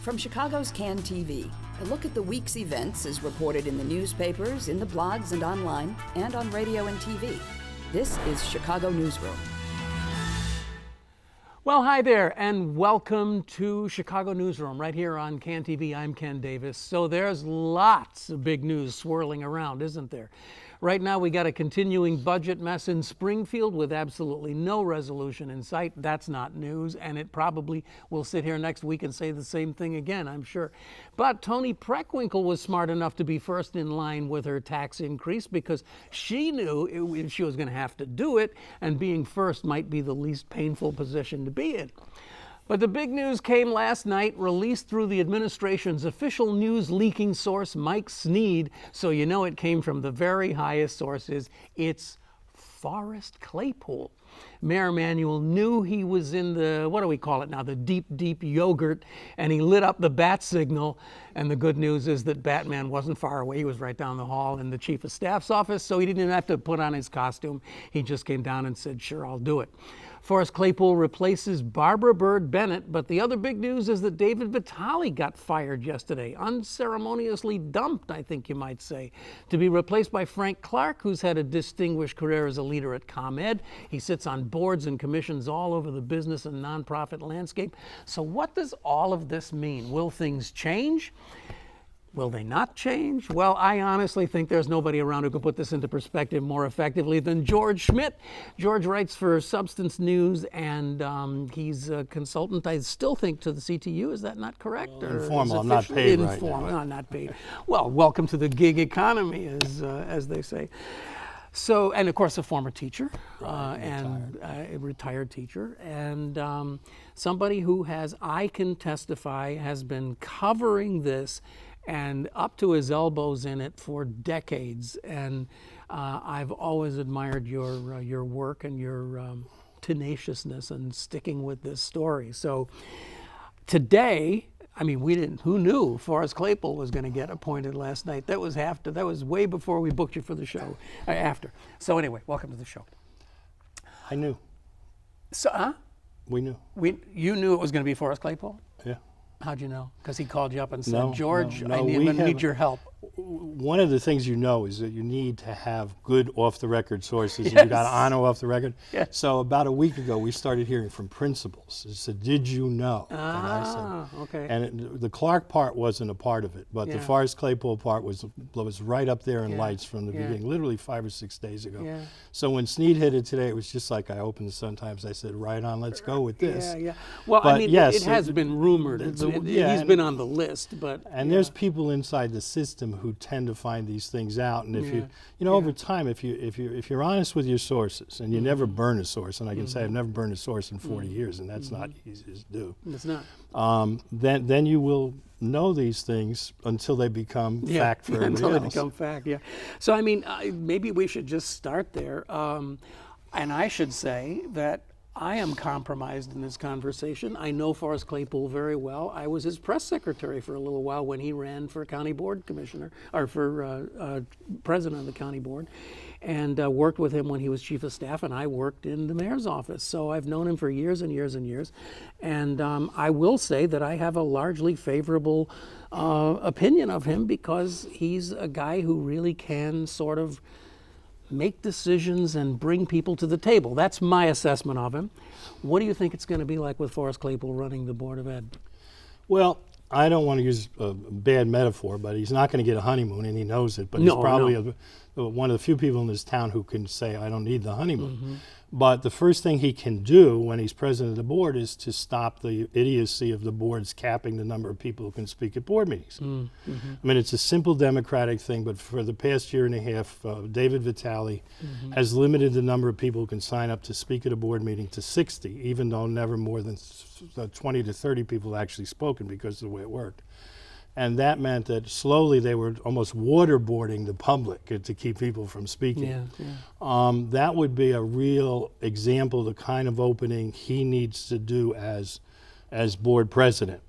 From Chicago's CAN TV, a look at the week's events is reported in the newspapers, in the blogs and online, and on radio and TV. This is Chicago Newsroom. Well, hi there, and welcome to Chicago Newsroom right here on CAN TV. I'm Ken Davis. So there's lots of big news swirling around, isn't there? Right now, we got a continuing budget mess in Springfield with absolutely no resolution in sight. That's not news, and it probably will sit here next week and say the same thing again, I'm sure. But Toni Preckwinkle was smart enough to be first in line with her tax increase because she knew she was going to have to do it, and being first might be the least painful position to be in. But the big news came last night, released through the administration's official news leaking source, Mike Sneed. So you know it came from the very highest sources. It's Forrest Claypool. Mayor Emanuel knew he was in the, what do we call it now, the deep, deep yogurt, and he lit up the bat signal. And the good news is that Batman wasn't far away. He was right down the hall in the chief of staff's office, so he didn't even have to put on his costume. He just came down and said, sure, I'll do it. Forrest Claypool replaces Barbara Byrd Bennett, but the other big news is that David Vitale got fired yesterday, unceremoniously dumped, I think you might say, to be replaced by Frank Clark, who's had a distinguished career as a leader at ComEd. He sits on boards and commissions all over the business and nonprofit landscape. So what does all of this mean? Will things change? Will they not change? Well, I honestly think there's nobody around who can put this into perspective more effectively than George Schmidt. George writes for Substance News, and he's a consultant, I still think, to the CTU. Is that not correct? Well, informal. I'm not paid right now. No, not paid. Well, welcome to the gig economy, as they say. So, and of course, a former teacher, a retired teacher, and somebody who has, I can testify, has been covering this and up to his elbows in it for decades. And I've always admired your work and your tenaciousness and sticking with this story. So today, I mean, who knew Forrest Claypool was going to get appointed last night? That was way before we booked you for the show, after. So anyway, welcome to the show. I knew. So, We knew. You knew it was going to be Forrest Claypool? Yeah. How'd you know? Because he called you up and said, George, no, I need your help. One of the things you know is that you need to have good off-the-record sources. Yes. And you got to honor off-the-record. Yes. So about a week ago, we started hearing from principals. They said, did you know? And I said, okay. And the Clark part wasn't a part of it, but the Forrest Claypool part was right up there in lights from the beginning, literally 5 or 6 days ago. Yeah. So when Sneed hit it today, it was just like I opened the Sun-Times. I said, right on, let's go with this. Yeah. Well, but I mean, yes, it has been rumored. He's been on the list, but there's people inside the system who tend to find these things out, and if over time, if you're honest with your sources and you never burn a source, and I can say I've never burned a source in 40 years, and that's not easy to do. It's not. Then you will know these things until they become fact for everybody until else. They become fact. Yeah. So I mean, maybe we should just start there, and I should say that I am compromised in this conversation. I know Forrest Claypool very well. I was his press secretary for a little while when he ran for county board commissioner, or for president of the county board, and worked with him when he was chief of staff, and I worked in the mayor's office. So I've known him for years and years and years. And I will say that I have a largely favorable opinion of him because he's a guy who really can sort of make decisions and bring people to the table. That's my assessment of him. What do you think it's going to be like with Forrest Claypool running the Board of Ed? Well, I don't want to use a bad metaphor, but he's not going to get a honeymoon, and he knows it. But he's probably one of the few people in this town who can say, I don't need the honeymoon. But the first thing he can do when he's president of the board is to stop the idiocy of the boards capping the number of people who can speak at board meetings. I mean, it's a simple democratic thing, but for the past year and a half, David Vitale has limited the number of people who can sign up to speak at a board meeting to 60, even though never more than 20 to 30 people actually spoken because of the way it worked. And that meant that slowly they were almost waterboarding the public to keep people from speaking. That would be a real example of the kind of opening he needs to do as board president.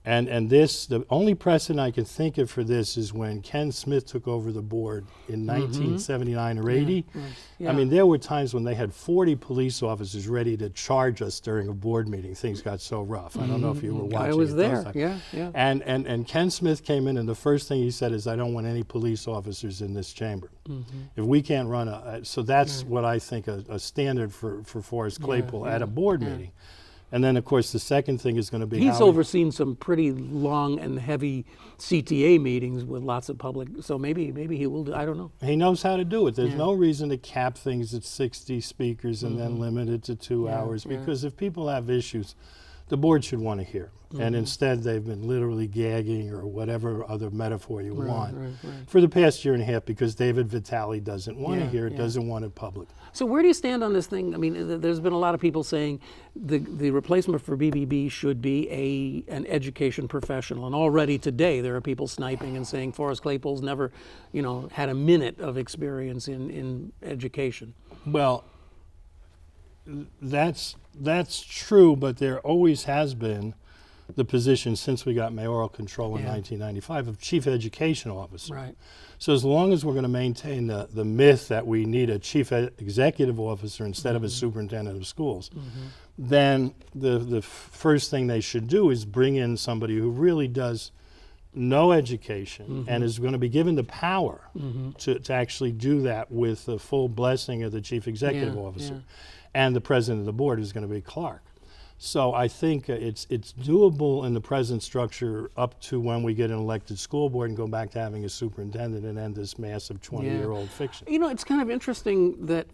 And this, the only precedent I can think of for this is when Ken Smith took over the board in 1979 or 80. Yeah. I mean, there were times when they had 40 police officers ready to charge us during a board meeting. Things got so rough. I don't know if you were watching. I was it there, those yeah. And Ken Smith came in, and the first thing he said is, I don't want any police officers in this chamber. If we can't run so that's what I think a standard for Forrest Claypool at a board meeting. And then, of course, the second thing is going to be he's overseen some pretty long and heavy CTA meetings with lots of public. So maybe he will do. I don't know. He knows how to do it. There's no reason to cap things at 60 speakers and then limit it to 2 hours, because if people have issues, the board should want to hear. And instead, they've been literally gagging, or whatever other metaphor you want, for the past year and a half, because David Vitale doesn't want to hear it, doesn't want it public. So where do you stand on this thing? I mean, there's been a lot of people saying the replacement for BBB should be an education professional. And already today, there are people sniping and saying Forrest Claypool's never, had a minute of experience in education. Well, that's true, but there always has been the position since we got mayoral control in 1995 of chief education officer. Right. So as long as we're going to maintain the myth that we need a chief executive officer instead of a superintendent of schools, then the first thing they should do is bring in somebody who really does know education and is going to be given the power to actually do that with the full blessing of the chief executive officer. And the president of the board is going to be Clark. So I think it's doable in the present structure up to when we get an elected school board and go back to having a superintendent and end this massive 20-year-old fiction. It's kind of interesting that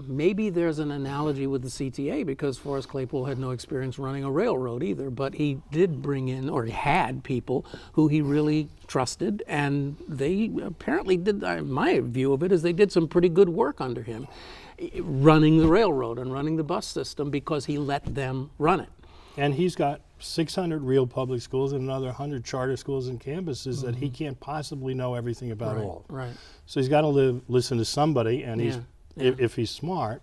maybe there's an analogy with the CTA, because Forrest Claypool had no experience running a railroad either, but he did bring in, or he had people who he really trusted, and they apparently did, my view of it is they did some pretty good work under him, running the railroad and running the bus system, because he let them run it. And he's got 600 real public schools and another 100 charter schools and campuses that he can't possibly know everything about all. Right. So he's got to listen to somebody, and if he's smart,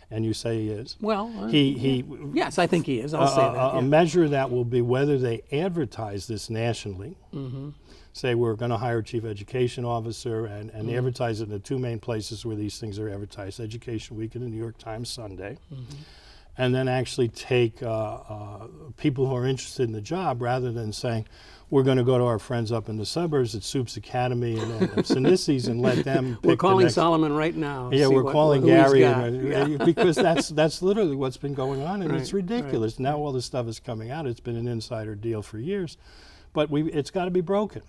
and you say he is. Well, yes, I think he is. I'll say that. A measure that will be whether they advertise this nationally. Say we're going to hire a chief education officer and advertise it in the two main places where these things are advertised, Education Week and the New York Times Sunday, and then actually take people who are interested in the job, rather than saying we're going to go to our friends up in the suburbs at Soups Academy and Sinisi's and let them pick. We're calling Solomon right now. Yeah, we're calling Gary, because that's literally what's been going on, and it's ridiculous. Now all this stuff is coming out. It's been an insider deal for years. But it's got to be broken.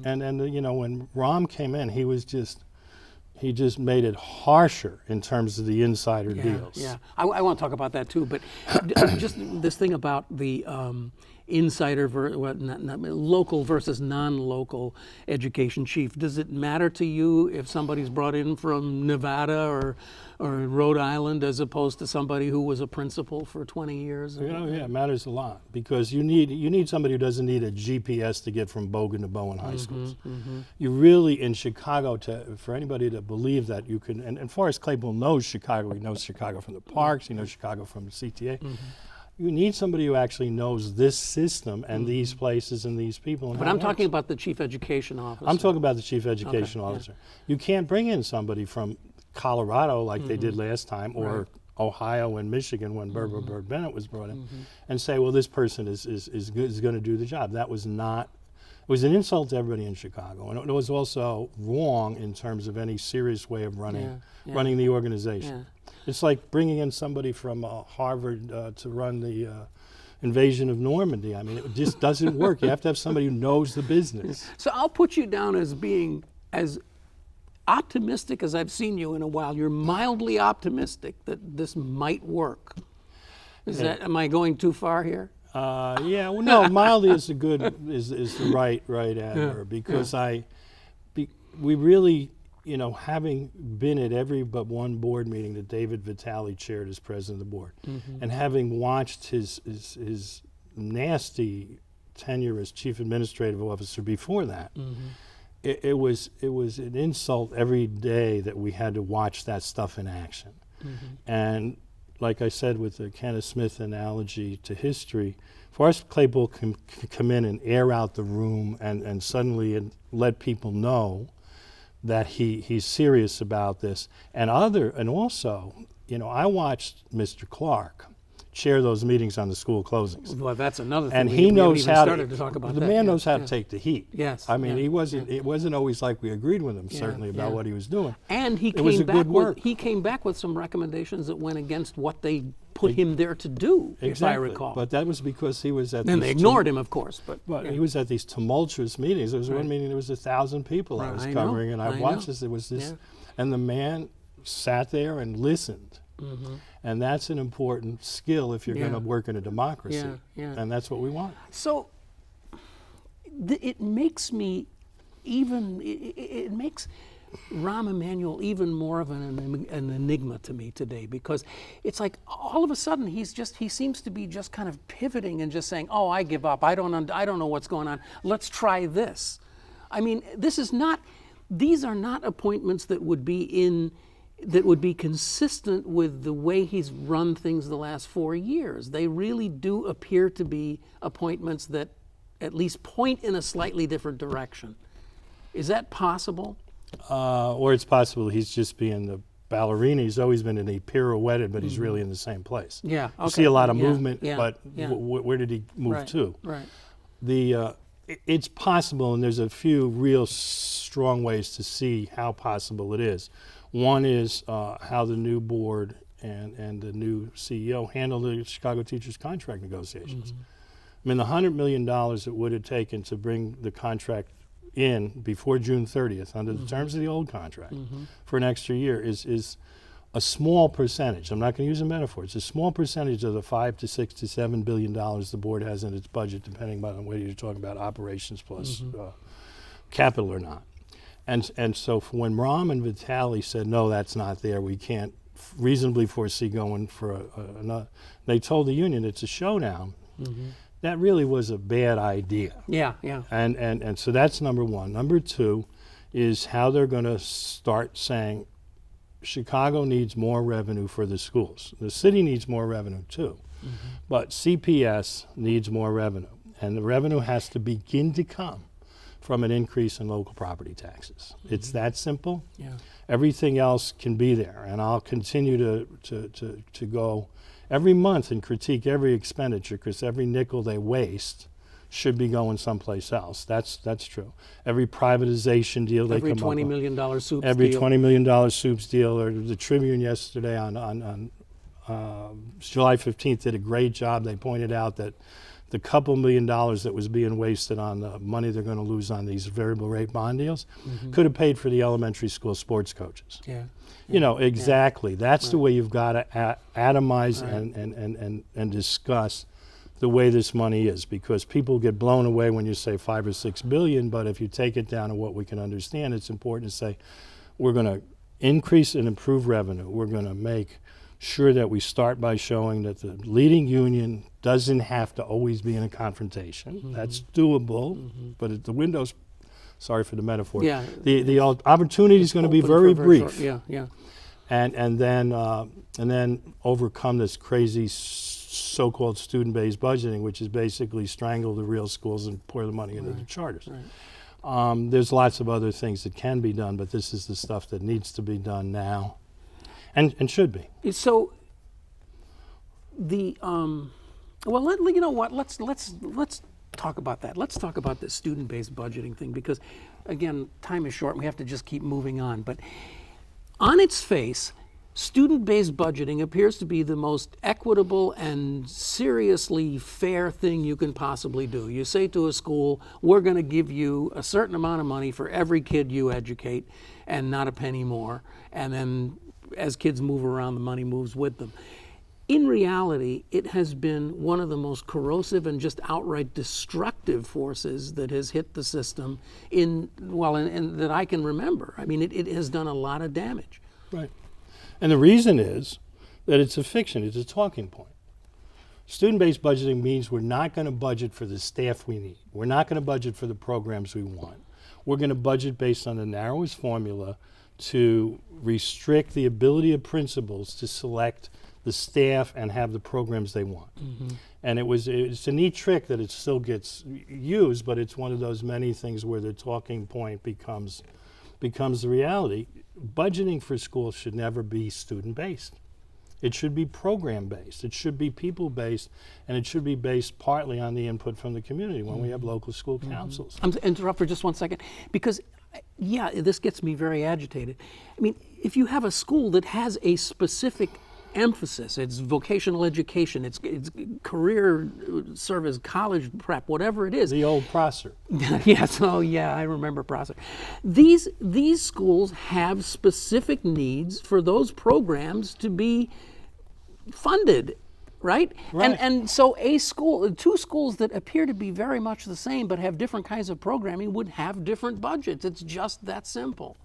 And when Rahm came in, he just made it harsher in terms of the insider deals. Yeah, I want to talk about that too. But just this thing about the insider local versus non-local education chief. Does it matter to you if somebody's brought in from Nevada or Rhode Island as opposed to somebody who was a principal for 20 years? Yeah, it matters a lot, because you need somebody who doesn't need a GPS to get from Bogan to Bowen high schools. You really, in Chicago, for anybody to believe that you can, and Forrest Claypool knows Chicago. He knows Chicago from the parks. He knows Chicago from the CTA. You need somebody who actually knows this system and these places and these people. And but I'm talking about the chief education officer. I'm talking about the chief education officer. You can't bring in somebody from Colorado like they did last time, or Ohio and Michigan when Bird Bennett was brought in, and say, well, this person is going to do the job. That was not. It was an insult to everybody in Chicago, and it was also wrong in terms of any serious way of running the organization. It's like bringing in somebody from Harvard to run the invasion of Normandy. I mean, it just doesn't work. You have to have somebody who knows the business. So I'll put you down as being as optimistic as I've seen you in a while. You're mildly optimistic that this might work. Am I going too far here? Yeah. Well, no. Mildly is the right adverb, because we really. Having been at every but one board meeting that David Vitale chaired as president of the board, and having watched his nasty tenure as chief administrative officer before that, it was an insult every day that we had to watch that stuff in action. And like I said with the Kenneth Smith analogy to history, Forrest Claypool can come in and air out the room and suddenly let people know that he's serious about this. And also, I watched Mr. Clark chair those meetings on the school closings. Well, that's another thing. And he knows how to talk about the that. man knows how to take the heat. Yes. I mean, it wasn't always like we agreed with him, certainly, about what he was doing. And he came back with some recommendations that went against what they put him there to do, if I recall. But that was because he was at and they ignored him, of course. But he was at these tumultuous meetings. There was one meeting, there was 1,000 people I was covering, and I watched this. There was this, and the man sat there and listened. Mm-hmm. And that's an important skill if you're going to work in a democracy. And that's what we want. So it makes me it makes Rahm Emanuel even more of an enigma to me today, because it's like all of a sudden he seems to be just kind of pivoting and just saying, "Oh, I give up. I don't know what's going on. Let's try this." I mean, these are not appointments that would be consistent with the way he's run things the last 4 years. They really do appear to be appointments that at least point in a slightly different direction. Is that possible? Or it's possible he's just being the ballerina. He's always been in a pirouetted, but he's really in the same place. Yeah, okay. You see a lot of movement, but where did he move to? Right. It's possible, and there's a few real strong ways to see how possible it is. One is how the new board and the new CEO handled the Chicago teachers' contract negotiations. Mm-hmm. I mean, the $100 million it would have taken to bring the contract in before June 30th under the terms of the old contract for an extra year is a small percentage. I'm not going to use a metaphor. It's a small percentage of the $5 to $6 to $7 billion the board has in its budget, depending on whether you're talking about operations plus capital or not. And so when Rahm and Vitale said, no, that's not there, we can't reasonably foresee going for another, they told the union it's a showdown. Mm-hmm. That really was a bad idea. Yeah. And so that's number one. Number two is how they're going to start saying Chicago needs more revenue for the schools. The city needs more revenue too. Mm-hmm. But CPS needs more revenue. And the revenue has to begin to come from an increase in local property taxes. Mm-hmm. It's that simple. Yeah. Everything else can be there. And I'll continue to go every month and critique every expenditure, because every nickel they waste should be going someplace else. That's true. Every privatization deal they come up with. Every $20 million soups deal. Every $20 million soups deal. Or the Tribune yesterday on July 15th did a great job. They pointed out that the couple $1 million that was being wasted on the money they're going to lose on these variable rate bond deals could have paid for the elementary school sports coaches. Yeah. You know, exactly. Yeah. That's the way you've got to atomize and discuss the way this money is, because people get blown away when you say $5 or $6 billion, but if you take it down to what we can understand, it's important to say we're going to increase and improve revenue. We're going to make sure that we start by showing that the leading union doesn't have to always be in a confrontation. Mm-hmm. That's doable, but at the windows, sorry for the metaphor, the opportunity is going to be very brief. Short. Yeah. And then overcome this crazy so-called student-based budgeting, which is basically strangle the real schools and pour the money into the charters. Right. There's lots of other things that can be done, but this is the stuff that needs to be done now, and should be. So the you know what? Let's talk about that. Let's talk about the student-based budgeting thing, because again, time is short and we have to just keep moving on. But on its face, student-based budgeting appears to be the most equitable and seriously fair thing you can possibly do. You say to a school, we're going to give you a certain amount of money for every kid you educate and not a penny more. And then as kids move around, the money moves with them. In reality, it has been one of the most corrosive and just outright destructive forces that has hit the system in that I can remember. I mean, it has done a lot of damage. Right. And the reason is that it's a fiction, it's a talking point. Student-based budgeting means we're not going to budget for the staff we need. We're not going to budget for the programs we want. We're going to budget based on the narrowest formula to restrict the ability of principals to select the staff, and have the programs they want. And it's a neat trick that it still gets used, but it's one of those many things where the talking point becomes the reality. Budgeting for schools should never be student-based. It should be program-based. It should be people-based, and it should be based partly on the input from the community when we have local school councils. I'm interrupt for just 1 second, because this gets me very agitated. I mean, if you have a school that has a specific emphasis, it's vocational education, it's career service, college prep, whatever it is. The old Prosser. Yes, oh yeah, I remember Prosser. These schools have specific needs for those programs to be funded, right? And so two schools that appear to be very much the same but have different kinds of programming would have different budgets. It's just that simple.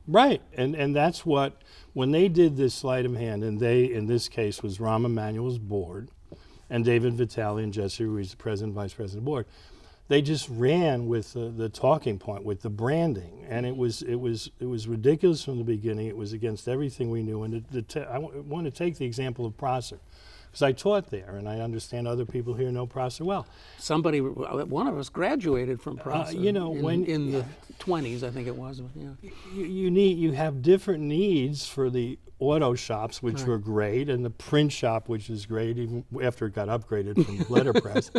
Right, and that's what, when they did this sleight of hand, and they, in this case, was Rahm Emanuel's board, and David Vitale and Jesse Ruiz, the president, vice president of the board, they just ran with the talking point, with the branding, and it was ridiculous from the beginning. It was against everything we knew, and I want to take the example of Prosser, because I taught there, and I understand other people here know Prosser well. One of us graduated from Prosser. In the 20s, I think it was. Yeah. You have different needs for the auto shops, which were great, and the print shop, which is great, even after it got upgraded from letterpress.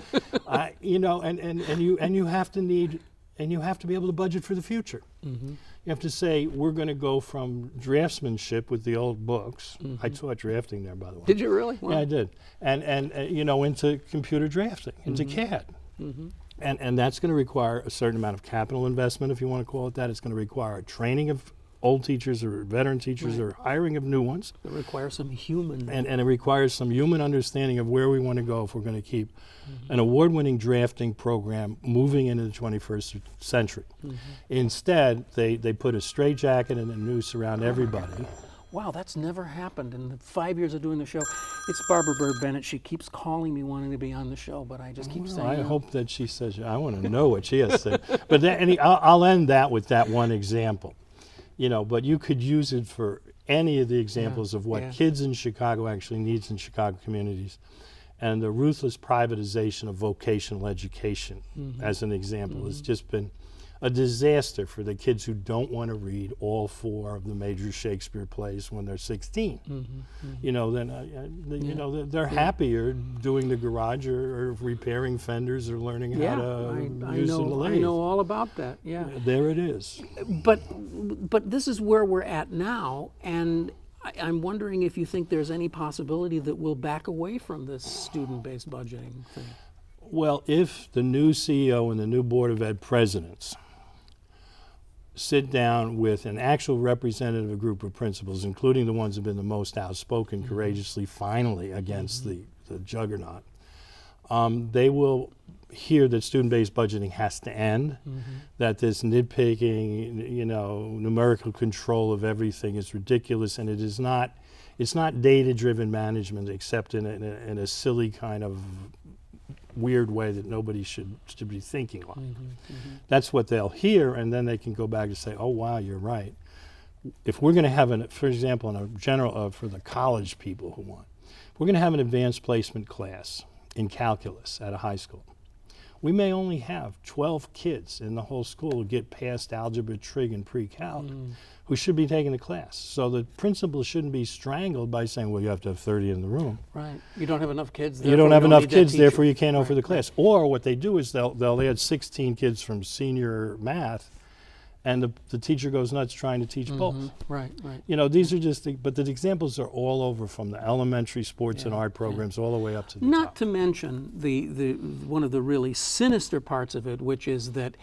And you have to be able to budget for the future. You have to say, we're going to go from draftsmanship with the old books. I taught drafting there, by the way. Did you really? Wow. Yeah, I did. And into computer drafting, into CAD. And that's going to require a certain amount of capital investment, if you want to call it that. It's going to require training of old teachers or veteran teachers or hiring of new ones. It requires some human. And it requires some human understanding of where we want to go if we're going to keep an award-winning drafting program moving into the 21st century. Instead, they put a straitjacket and a noose around everybody. Wow, that's never happened in the 5 years of doing the show. It's Barbara Bird Bennett. She keeps calling me wanting to be on the show, but I just keep saying I no. hope that she says, I want to know what she has said. But I'll end that with that one example. But you could use it for any of the examples of what kids in Chicago actually needs in Chicago communities. And the ruthless privatization of vocational education, as an example, has just been a disaster for the kids who don't want to read all 4 of the major Shakespeare plays when they're 16. They're happier doing the garage or repairing fenders or learning how to use the lathe. I know all about that. Yeah. There it is. But this is where we're at now, and I'm wondering if you think there's any possibility that we'll back away from this student-based budgeting thing. Well, if the new CEO and the new Board of Ed presidents sit down with an actual representative group of principals, including the ones who have been the most outspoken courageously, finally, against the juggernaut, they will hear that student-based budgeting has to end, that this nitpicking, numerical control of everything is ridiculous, and it's not data-driven management except in a silly kind of weird way that nobody should be thinking like. That's what they'll hear, and then they can go back and say, oh wow, you're right. If we're going to have for example, in a general for the college people who want, we're going to have an advanced placement class in calculus at a high school. We may only have 12 kids in the whole school who get past algebra, trig, and pre-calc who should be taking the class. So the principal shouldn't be strangled by saying, well, you have to have 30 in the room. Right. You don't have enough kids. You don't have enough kids, therefore you can't offer the class. Or what they do is they'll add 16 kids from senior math, and the teacher goes nuts trying to teach both. Right. These are just but the examples are all over, from the elementary sports and art programs all the way up to the Not top. to mention the one of the really sinister parts of it, which is that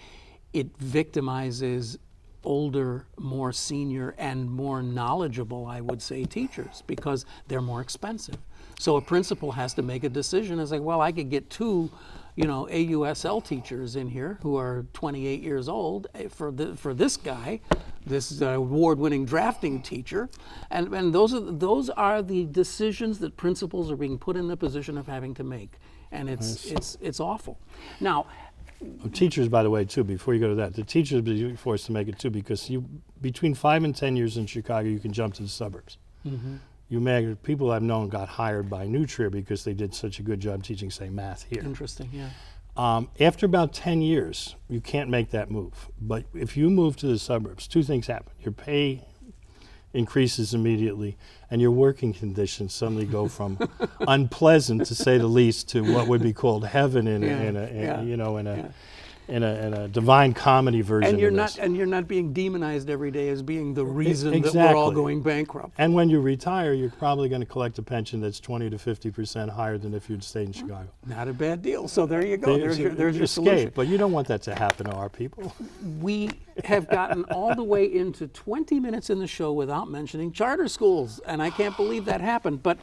it victimizes older, more senior, and more knowledgeable, I would say, teachers, because they're more expensive. So a principal has to make a decision. It's like, well, I could get 2 AUSL teachers in here who are 28 years old for this guy, this award-winning drafting teacher, and those are the decisions that principals are being put in the position of having to make, and it's awful. Now, teachers, by the way, too, before you go to that, the teachers will be forced to make it too, because between 5 and 10 years in Chicago, you can jump to the suburbs. people I've known got hired by Nutria because they did such a good job teaching, say, math here. Interesting, yeah. After about 10 years, you can't make that move. But if you move to the suburbs, two things happen. Your pay increases immediately, and your working conditions suddenly go from unpleasant, to say the least, to what would be called heaven in a divine comedy version. And you're not being demonized every day as being the reason exactly. that we're all going bankrupt. And when you retire, you're probably going to collect a pension that's 20 to 50% higher than if you'd stayed in Chicago. Not a bad deal. So there you go. There's your escape. Solution. But you don't want that to happen to our people. We have gotten all the way into 20 minutes in the show without mentioning charter schools, and I can't believe that happened. But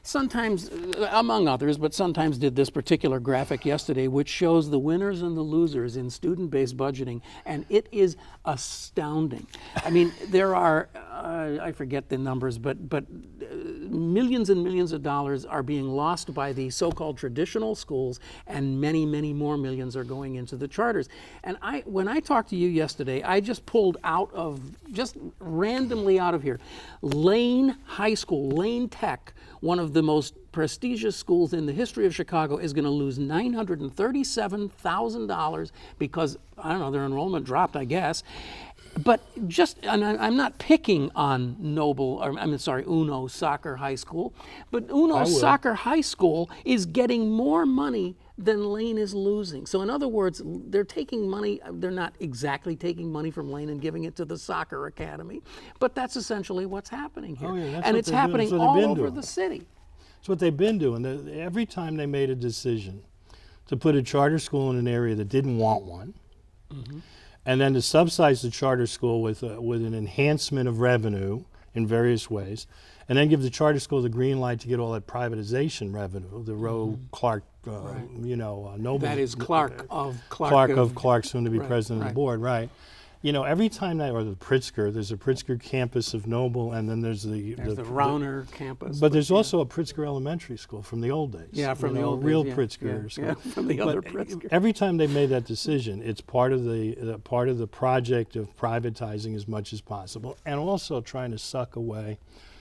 sometimes, among others, but sometimes did this particular graphic yesterday, which shows the winners and the losers in student-based budgeting, and it is astounding. I mean, there are, I forget the numbers, but millions and millions of dollars are being lost by the so-called traditional schools, and many, many more millions are going into the charters. And when I talked to you yesterday, I just pulled just randomly out of here, Lane High School, Lane Tech, one of the most prestigious schools in the history of Chicago, is going to lose $937,000 because, I don't know, their enrollment dropped, I guess. But and I'm not picking on Uno Soccer High School, but Uno Soccer High School is getting more money than Lane is losing. So in other words, they're taking money, they're not exactly taking money from Lane and giving it to the soccer academy, but that's essentially what's happening here. And it's happening all over the city. That's what they've been doing. Every time they made a decision to put a charter school in an area that didn't want one, and then to subsidize the charter school with an enhancement of revenue in various ways, and then give the charter school the green light to get all that privatization revenue, the Roe Clark, Noble. That is Clark of Clark, soon to be president of the board, right? You know, every time or the Pritzker, there's a Pritzker campus of Noble, and then there's the Rauner campus. But there's also a Pritzker Elementary School from the old days. Yeah, from the old days. Real Pritzker school. Yeah, from the other Pritzker. Every time they made that decision, it's part of the project of privatizing as much as possible, and also trying to suck away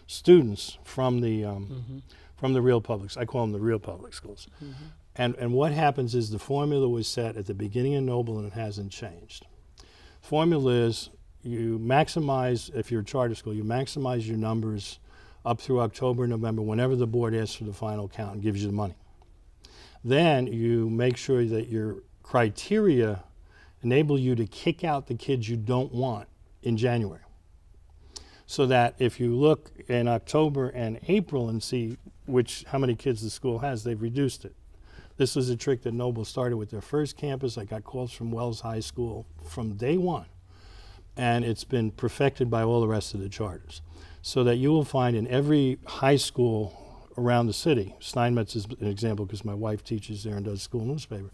students from the real publics. I call them the real public schools. And what happens is the formula was set at the beginning of Noble, and it hasn't changed. Formula is you maximize, if you're a charter school, you maximize your numbers up through October, November, whenever the board asks for the final count and gives you the money. Then you make sure that your criteria enable you to kick out the kids you don't want in January. So that if you look in October and April and see how many kids the school has, they've reduced it. This was a trick that Noble started with their first campus. I got calls from Wells High School from day one. And it's been perfected by all the rest of the charters. So that you will find in every high school around the city, Steinmetz is an example because my wife teaches there and does school newspaper,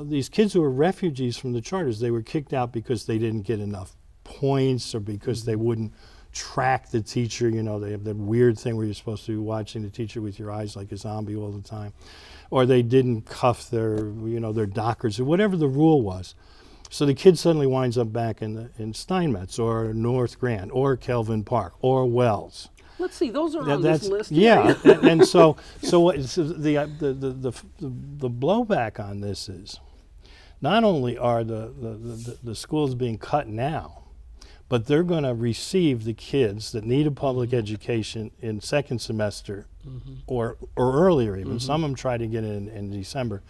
these kids who are refugees from the charters, they were kicked out because they didn't get enough points or because they wouldn't track the teacher. You know, they have that weird thing where you're supposed to be watching the teacher with your eyes like a zombie all the time. Or they didn't cuff their dockers or whatever the rule was. So the kid suddenly winds up back in Steinmetz or North Grand or Kelvin Park or Wells. Let's see, those are on this list. Yeah, and so the blowback on this is not only are the schools being cut now, but they're going to receive the kids that need a public education in second semester or earlier even. Some of them try to get in December.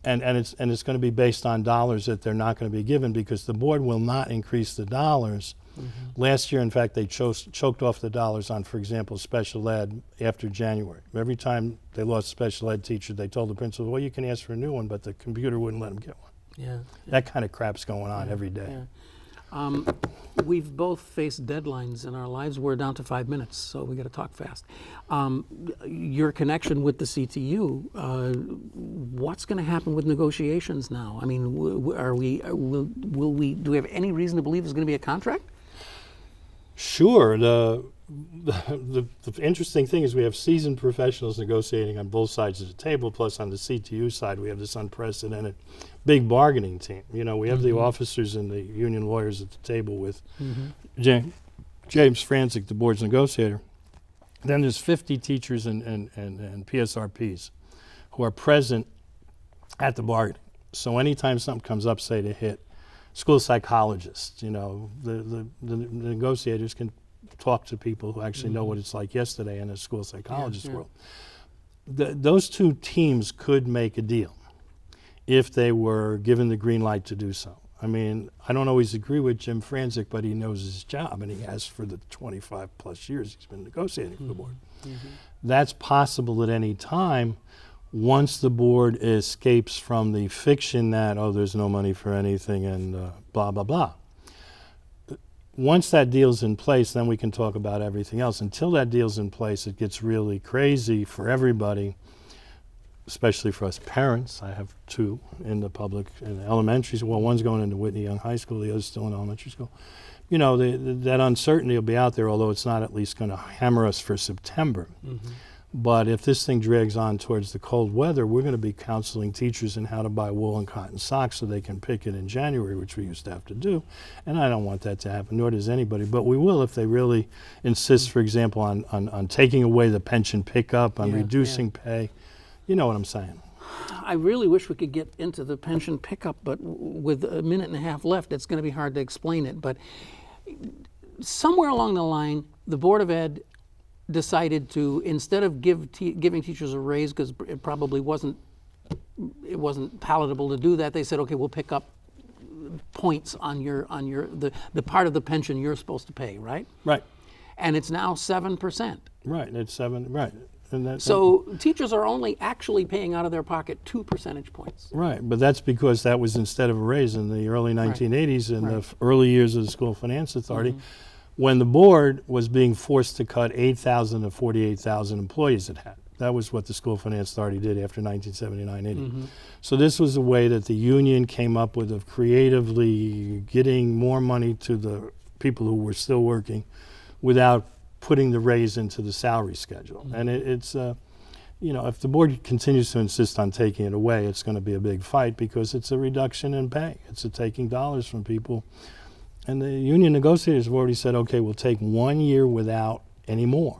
And it's going to be based on dollars that they're not going to be given because the board will not increase the dollars. Last year, in fact, they choked off the dollars on, for example, special ed after January. Every time they lost a special ed teacher, they told the principal, well, you can ask for a new one, but the computer wouldn't let them get one. Yeah. That kind of crap's going on every day. Yeah. We've both faced deadlines in our lives. We're down to 5 minutes, so we got to talk fast. Your connection with the CTU, what's going to happen with negotiations now? I mean, do we have any reason to believe there's going to be a contract? Sure. The interesting thing is we have seasoned professionals negotiating on both sides of the table, plus on the CTU side we have this unprecedented big bargaining team. You know, we have the officers and the union lawyers at the table with James Franzik, the board's negotiator. Then there's 50 teachers and PSRPs who are present at the bargaining. So anytime something comes up, say to hit school psychologists, the negotiators can talk to people who actually know what it's like yesterday in a school psychologist world. Those two teams could make a deal if they were given the green light to do so. I mean, I don't always agree with Jim Franzik, but he knows his job, and he has for the 25 plus years he's been negotiating for the board. That's possible at any time once the board escapes from the fiction that, oh, there's no money for anything and blah, blah, blah. Once that deal's in place, then we can talk about everything else. Until that deal's in place, it gets really crazy for everybody, especially for us parents. I have two in the elementary school. Well, one's going into Whitney Young High School, the other's still in elementary school. That uncertainty will be out there, although it's not at least going to hammer us for September. But if this thing drags on towards the cold weather, we're going to be counseling teachers in how to buy wool and cotton socks so they can pick it in January, which we used to have to do. And I don't want that to happen, nor does anybody. But we will if they really insist, for example, on taking away the pension pickup, on reducing pay. You know what I'm saying. I really wish we could get into the pension pickup, but with a minute and a half left, it's going to be hard to explain it. But somewhere along the line, the Board of Ed decided to, instead of giving teachers a raise, because it probably wasn't palatable to do that, they said, okay, we'll pick up points on the part of the pension you're supposed to pay, right? Right. And it's now 7%. Right, it's 7, right. So teachers are only actually paying out of their pocket 2 percentage points. Right, but that's because that was instead of a raise in the early 1980s, in the early years of the School Finance Authority, when the board was being forced to cut 8,000 of 48,000 employees it had. That was what the School Finance Authority did after 1979-80. So this was a way that the union came up with of creatively getting more money to the people who were still working without putting the raise into the salary schedule. And it's if the board continues to insist on taking it away, it's going to be a big fight because it's a reduction in pay. It's a taking dollars from people. And the union negotiators have already said, okay, we'll take 1 year without any more.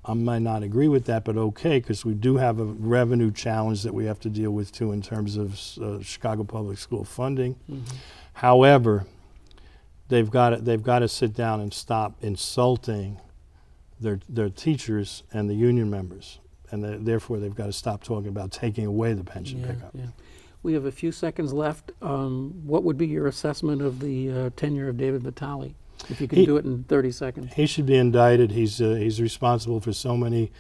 I might not agree with that, but okay, because we do have a revenue challenge that we have to deal with too in terms of Chicago Public School funding. However, they've got to sit down and stop insulting their teachers and the union members, and therefore they've got to stop talking about taking away the pension pickup. We have a few seconds left. What would be your assessment of the tenure of David Vitale, if you can do it in 30 seconds? He should be indicted. He's responsible for so many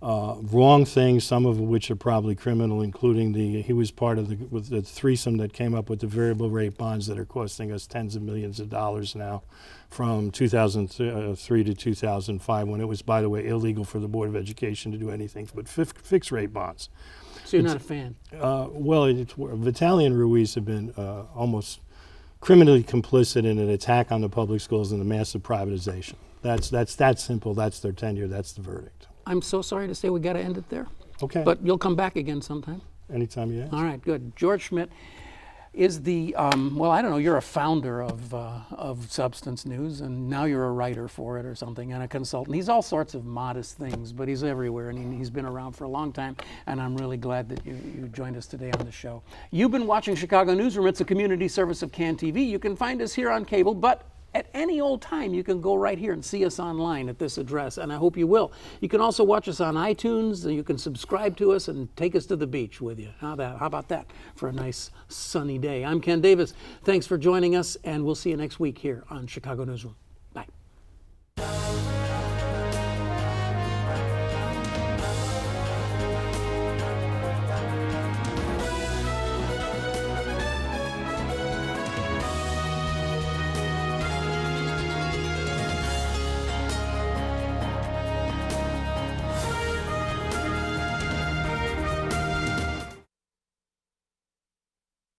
wrong things, some of which are probably criminal, including he was part of the threesome that came up with the variable rate bonds that are costing us tens of millions of dollars now from 2003 to 2005, when it was, by the way, illegal for the Board of Education to do anything but fixed rate bonds. So you're not a fan? Vitale and Ruiz have been almost criminally complicit in an attack on the public schools and the massive privatization. That's that simple. That's their tenure. That's the verdict. I'm so sorry to say we got to end it there. Okay. But you'll come back again sometime. Anytime you ask. All right, good. George Schmidt is the, you're a founder of Substance News, and now you're a writer for it or something, and a consultant. He's all sorts of modest things, but he's everywhere, and he's been around for a long time, and I'm really glad that you joined us today on the show. You've been watching Chicago Newsroom. It's a community service of CAN TV. You can find us here on cable, but at any old time, you can go right here and see us online at this address, and I hope you will. You can also watch us on iTunes, and you can subscribe to us and take us to the beach with you. How about that for a nice sunny day? I'm Ken Davis. Thanks for joining us, and we'll see you next week here on Chicago Newsroom.